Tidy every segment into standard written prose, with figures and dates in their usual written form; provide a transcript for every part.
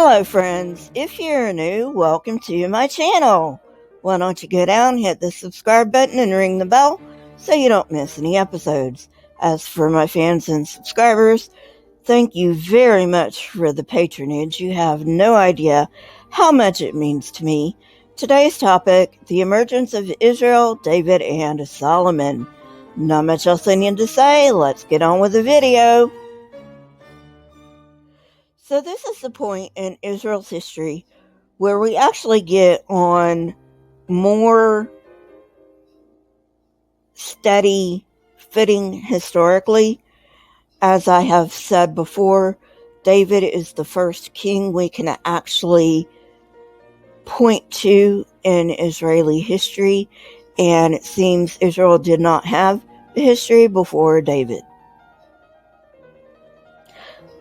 Hello friends, if you're new, welcome to my channel. Why don't you go down, hit the subscribe button and ring the bell so you don't miss any episodes. As for my fans and subscribers, thank you very much for the patronage. You have no idea how much it means to me. Today's topic, the emergence of Israel, David, and Solomon. Not much else I need to say, let's get on with the video. So this is the point in Israel's history where we actually get on more steady footing historically. As I have said before, David is the first king we can actually point to in Israeli history, and it seems Israel did not have a history before David.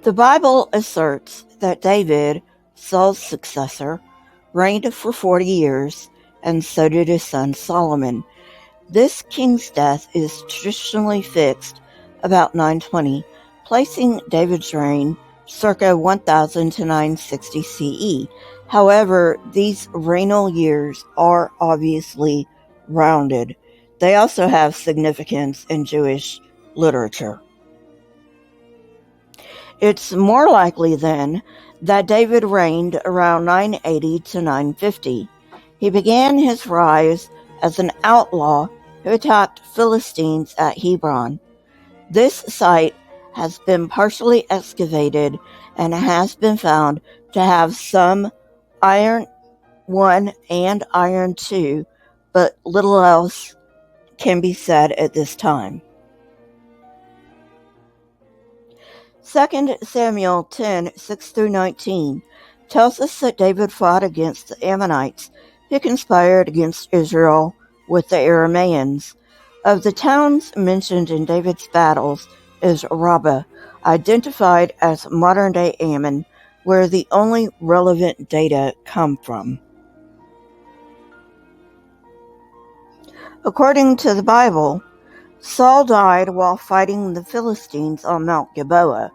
The Bible asserts that David, Saul's successor, reigned for 40 years, and so did his son Solomon. This king's death is traditionally fixed about 920, placing David's reign circa 1000 to 960 CE. However, these regnal years are obviously rounded. They also have significance in Jewish literature. It's more likely, then, that David reigned around 980 to 950. He began his rise as an outlaw who attacked Philistines at Hebron. This site has been partially excavated and has been found to have some Iron 1 and Iron 2, but little else can be said at this time. 2 Samuel 10, 6-19 tells us that David fought against the Ammonites who conspired against Israel with the Arameans. Of the towns mentioned in David's battles is Rabbah, identified as modern-day Ammon, where the only relevant data come from. According to the Bible, Saul died while fighting the Philistines on Mount Gilboa,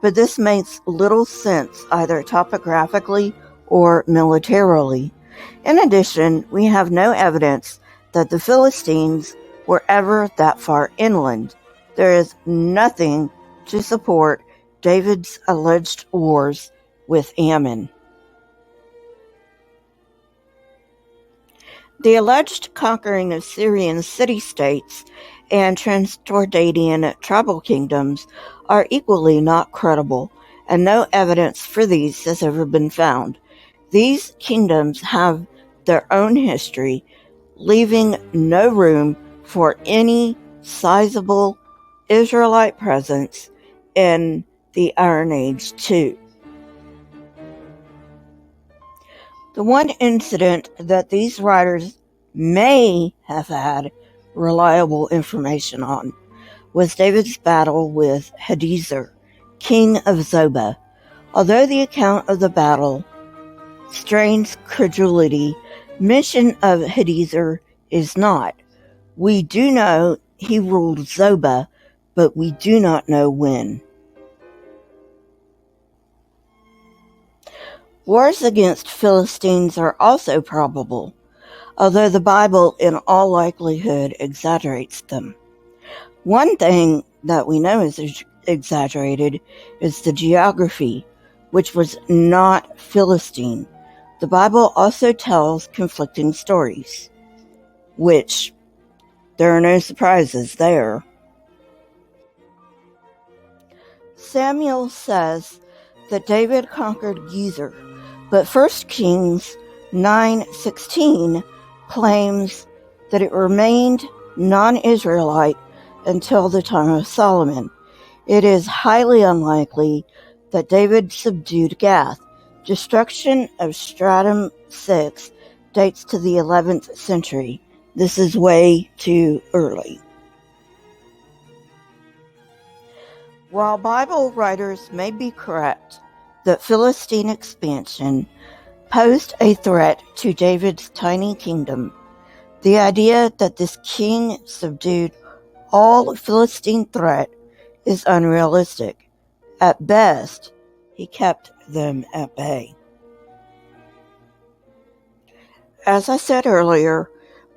but this makes little sense either topographically or militarily. In addition, we have no evidence that the Philistines were ever that far inland. There is nothing to support David's alleged wars with Ammon. The alleged conquering of Syrian city-states and Transjordan tribal kingdoms are equally not credible, and no evidence for these has ever been found. These kingdoms have their own history, leaving no room for any sizable Israelite presence in the Iron Age too. The one incident that these writers may have had reliable information on was David's battle with Hadaezer, king of Zobah. Although the account of the battle strains credulity, mention of Hadaezer is not. We do know he ruled Zobah, but we do not know when. Wars against Philistines are also probable, although the Bible in all likelihood exaggerates them. One thing that we know is exaggerated is the geography, which was not Philistine. The Bible also tells conflicting stories, which there are no surprises there. Samuel says that David conquered Gezer, but 1 Kings 9:16 claims that it remained non-Israelite until the time of Solomon. It is highly unlikely that David subdued Gath. Destruction of Stratum 6 dates to the 11th century. This is way too early. While Bible writers may be correct that Philistine expansion posed a threat to David's tiny kingdom, the idea that this king subdued all Philistine threat is unrealistic. At best, he kept them at bay. As I said earlier,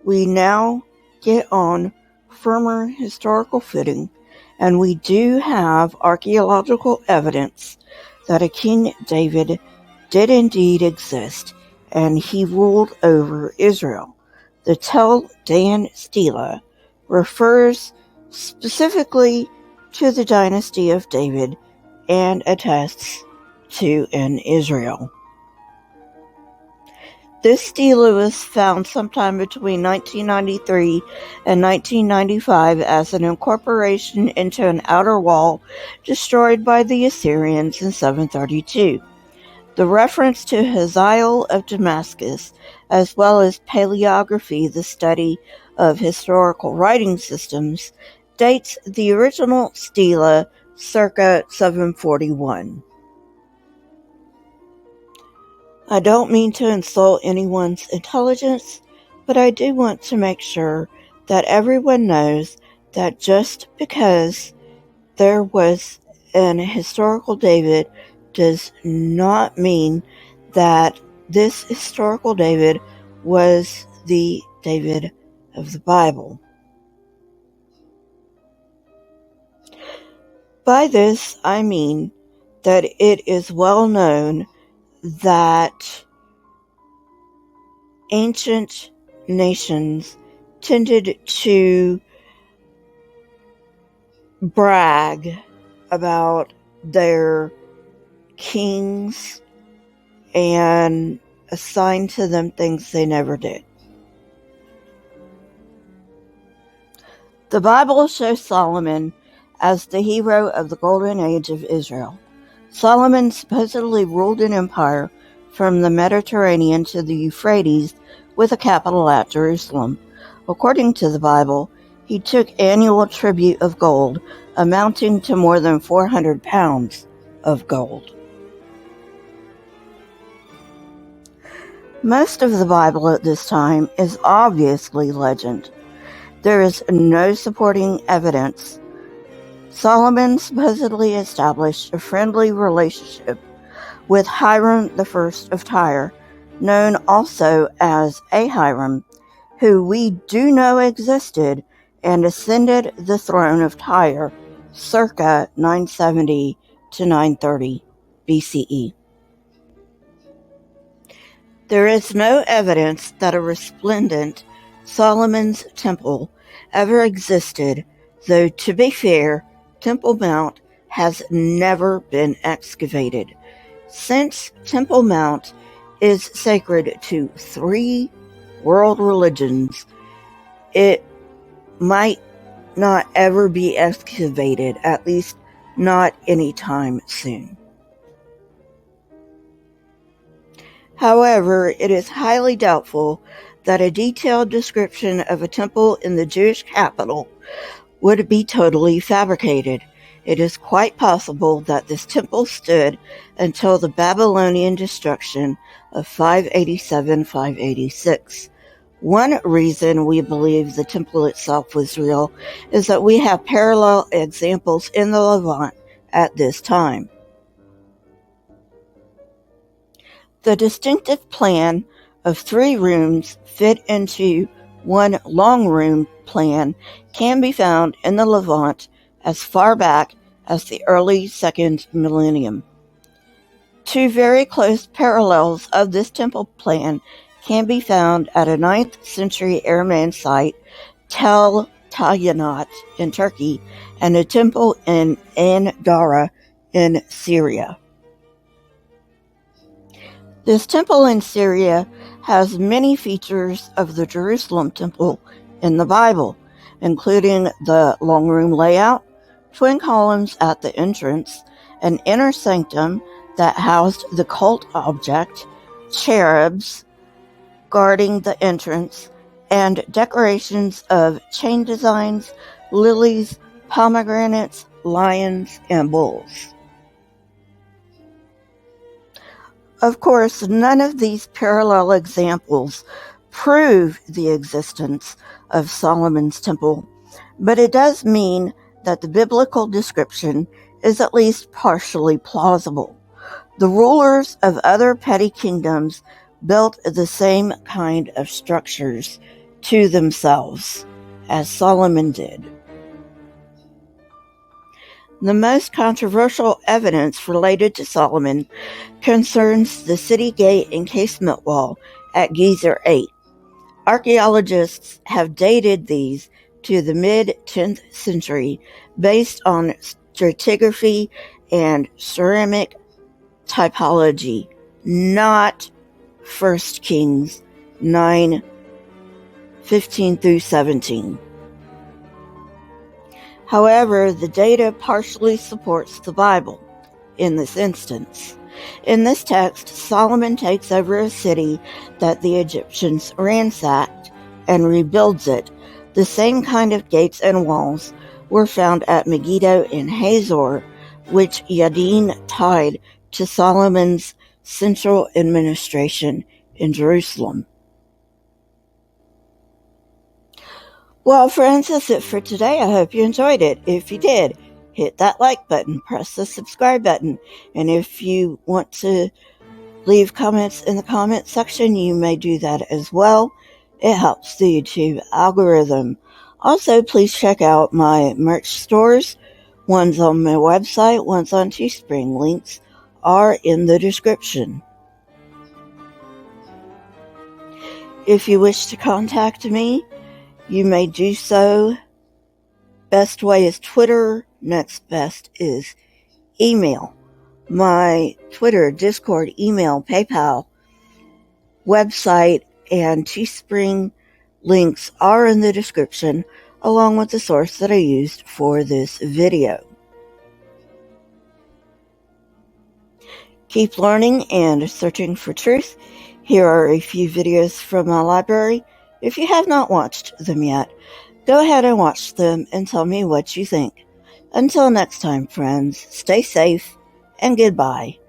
we now get on firmer historical footing, and we do have archaeological evidence that a King David did indeed exist, and he ruled over Israel. The Tel Dan Stela refers specifically to the dynasty of David and attests to an Israel. This stela was found sometime between 1993 and 1995 as an incorporation into an outer wall destroyed by the Assyrians in 732. The reference to Hazael of Damascus, as well as paleography, the study of historical writing systems, dates the original stela circa 741. I don't mean to insult anyone's intelligence, but I do want to make sure that everyone knows that just because there was an historical David does not mean that this historical David was the David of the Bible. By this, I mean that it is well known that ancient nations tended to brag about their kings and assign to them things they never did. The Bible shows Solomon as the hero of the golden age of Israel. Solomon supposedly ruled an empire from the Mediterranean to the Euphrates with a capital at Jerusalem. According to the Bible, he took annual tribute of gold amounting to more than 400 pounds of gold. Most of the Bible at this time is obviously legend. There is no supporting evidence. Solomon supposedly established a friendly relationship with Hiram I of Tyre, known also as Ahiram, who we do know existed and ascended the throne of Tyre circa 970 to 930 BCE. There is no evidence that a resplendent Solomon's Temple ever existed, though to be fair, Temple Mount has never been excavated. Since Temple Mount is sacred to 3 world religions, it might not ever be excavated, at least not anytime soon. However, it is highly doubtful that a detailed description of a temple in the Jewish capital would be totally fabricated. It is quite possible that this temple stood until the Babylonian destruction of 587-586. One reason we believe the temple itself was real is that we have parallel examples in the Levant at this time. The distinctive plan of 3 rooms fit into one long room plan can be found in the Levant as far back as the early 2nd millennium. 2 very close parallels of this temple plan can be found at a 9th century Aramean site, Tel Dan in Turkey, and a temple in An-Dara in Syria. This temple in Syria has many features of the Jerusalem temple in the Bible, including the long room layout, twin columns at the entrance, an inner sanctum that housed the cult object, cherubs guarding the entrance, and decorations of chain designs, lilies, pomegranates, lions, and bulls. Of course, none of these parallel examples prove the existence of Solomon's temple, but it does mean that the biblical description is at least partially plausible. The rulers of other petty kingdoms built the same kind of structures to themselves as Solomon did. The most controversial evidence related to Solomon concerns the city gate and casement wall at Gezer 8. Archaeologists have dated these to the mid-10th century based on stratigraphy and ceramic typology, not 1 Kings 9:15 through 17. However, the data partially supports the Bible in this instance. In this text, Solomon takes over a city that the Egyptians ransacked and rebuilds it. The same kind of gates and walls were found at Megiddo and Hazor, which Yadin tied to Solomon's central administration in Jerusalem. Well, friends, that's it for today. I hope you enjoyed it. If you did, hit that like button, press the subscribe button, and if you want to leave comments in the comment section, you may do that as well. It helps the YouTube algorithm. Also, please check out my merch stores. One's on my website, one's on Teespring. Links are in the description. If you wish to contact me, you may do so. Best way is Twitter. Next best is email. My Twitter, Discord, email, PayPal, website, and Teespring links are in the description, along with the source that I used for this video. Keep learning and searching for truth. Here are a few videos from my library. If you have not watched them yet, go ahead and watch them and tell me what you think. Until next time, friends, stay safe and goodbye.